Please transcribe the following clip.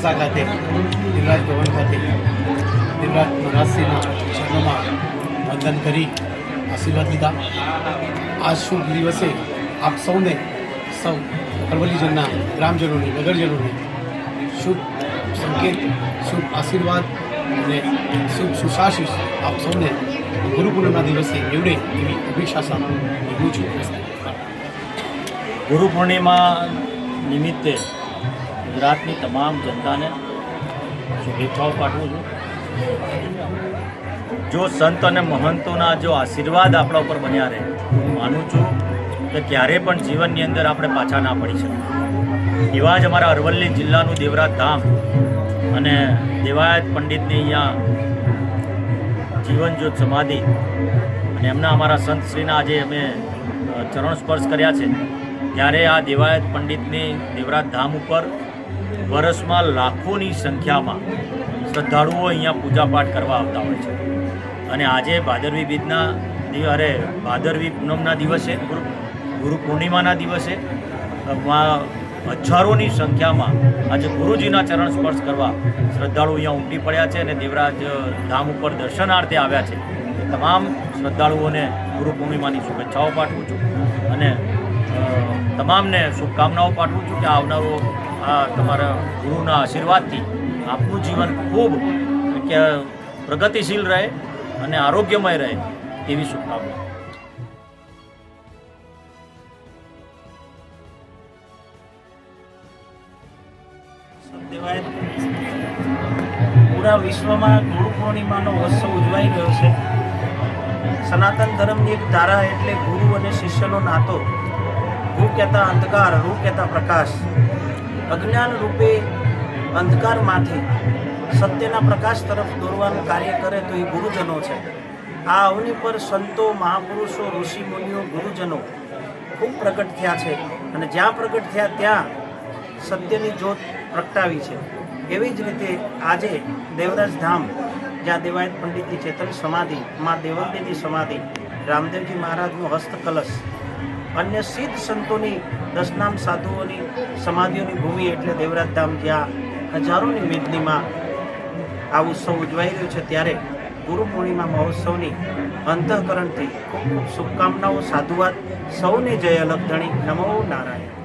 મોડાસા ખાતે દેવરાજ ભવન ખાતે દેવરાજ મહારાજશ્રીના ચરણોમાં વંદન કરી આશીર્વાદ લીધા। આ શુભ દિવસે આપ સૌને સૌ અરવલ્લીજનના ગ્રામજનોને નગરજનોને શુભ સંકેત, શુભ આશીર્વાદ અને શુભ સુશાશીષ આપ સૌને ગુરુ પૂર્ણિમાના દિવસે એવડે એવી અપેક્ષા સાથે હું છું। ગુરુ પૂર્ણિમા નિમિત્તે ગુજરાતની તમામ જનતાને શુભેચ્છાઓ પાઠવું છું। જો સંત અને મહંતોના જો આશીર્વાદ આપણા ઉપર બન્યા રહે, હું માનું છું કે ક્યારેય પણ જીવનની અંદર આપણે પાછા ના પડી શકીએ। એવા જ અમારા અરવલ્લી જિલ્લાનું દેવરાજ ધામ અને દેવાયત પંડિતની અહીંયા જીવનજ્યોત સમાધિ અને એમના અમારા સંતશ્રીના આજે અમે ચરણ સ્પર્શ કર્યા છે, ત્યારે આ દેવાયત પંડિતની દેવરાજ ધામ ઉપર વર્ષમાં લાખોની સંખ્યામાં શ્રદ્ધાળુઓ અહીંયા પૂજાપાઠ કરવા આવતા હોય છે। અને આજે ભાદરવી બીજના ભાદરવી પૂનમના દિવસે ગુરુ પૂર્ણિમાના દિવસે હજારોની સંખ્યામાં આજે ગુરુજીના ચરણ સ્પર્શ કરવા શ્રદ્ધાળુ અહીંયા ઉમટી પડ્યા છે અને દેવરાજ ધામ ઉપર દર્શનાર્થે આવ્યા છે। તમામ શ્રદ્ધાળુઓને ગુરુ પૂર્ણિમાની શુભેચ્છાઓ પાઠવું છું અને તમામને શુભકામનાઓ પાઠવું છું કે આવનારો આ તમારા ગુરુના આશીર્વાદથી આપનું જીવન ખૂબ પ્રગતિશીલ રહે અને આરોગ્યમય રહે તેવી શુભકામના। પૂરા વિશ્વમાં ગુરુ પૂર્ણિમાનો ઉત્સવ ઉજવાઈ રહ્યો છે। સનાતન ધર્મની એક ધારા એટલે ગુરુ અને શિષ્યનો નાતો। ગુરુ કહેતા અંધકાર, રૂ કહેતા પ્રકાશ। અજ્ઞાન રૂપે અંધકારમાંથી સત્યના પ્રકાશ તરફ દોરવાનું કાર્ય કરે તો એ ગુરુજનો છે। આ અવની પર સંતો, મહાપુરુષો, ઋષિ મુનિઓ, ગુરુજનો ખૂબ પ્રગટ થયા છે અને જ્યાં પ્રગટ થયા ત્યાં સત્યની જ્યોત પ્રગટાવી છે। એવી જ રીતે આજે દેવરાજ ધામ, જ્યાં દેવાયત પંડિતની ચેતન સમાધિ, મા દેવંતીની સમાધિ, રામદેવજી મહારાજનો હસ્તકલશ, અન્ય સિદ્ધ સંતોની દશનામ સાધુઓની સમાધિઓની ભૂમિ એટલે દેવરાજ ધામ, જ્યાં હજારોની મેદનીમાં આ ઉત્સવ ઉજવાઈ રહ્યો છે, ત્યારે ગુરુ પૂર્ણિમા મહોત્સવની અંતઃકરણથી ખૂબ ખૂબ શુભકામનાઓ, સાધુવાદ, સૌને જય અલગ ધણી। નમો નારાયણ।